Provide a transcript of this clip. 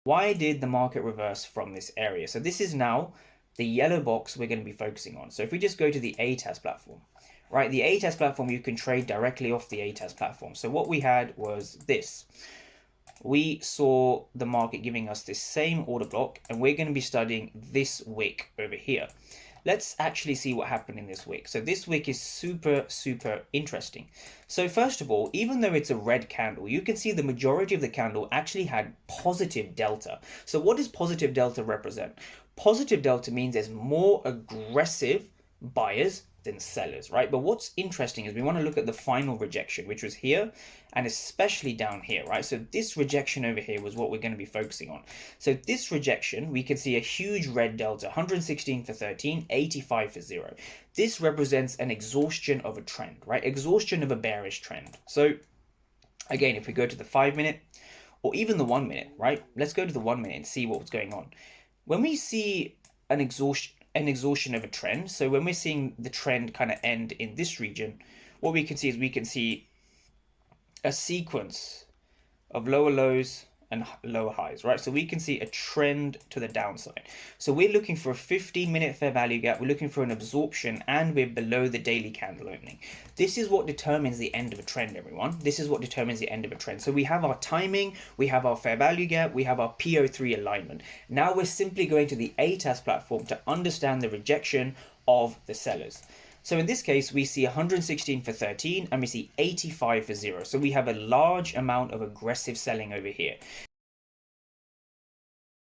Why did the market reverse from this area? So this is now the yellow box we're going to be focusing on. So if we just go to the ATAS platform, right, the ATAS platform, you can trade directly off the ATAS platform. So what we had was this. We saw the market giving us this same order block, and we're going to be studying this wick over here. Let's actually see what happened in this wick. So this wick is super interesting. So first of all, even though it's a red candle, you can see the majority of the candle actually had positive delta. So what does positive delta represent? Positive delta means there's more aggressive buyers than sellers, right? But what's interesting is we want to look at the final rejection, which was here and especially down here, right? So this rejection over here was what we're going to be focusing on. So this rejection, we can see a huge red delta, 116 for 13, 85 for 0. This represents an exhaustion of a trend, right? Exhaustion of a bearish trend. So again, if we go to the 5-minute or even the 1-minute, right? Let's go to the 1-minute and see what's going on. When we see an exhaustion of a trend, so when we're seeing the trend kind of end in this region, what we can see is we can see a sequence of lower lows and lower highs, right? So we can see a trend to the downside. So we're looking for a 15-minute fair value gap, we're looking for an absorption, and we're below the daily candle opening. This is what determines the end of a trend, everyone. This is what determines the end of a trend. So we have our timing, we have our fair value gap, we have our PO3 alignment. Now we're simply going to the ATAS platform to understand the rejection of the sellers. So in this case, we see 116 for 13 and we see 85 for 0. So we have a large amount of aggressive selling over here.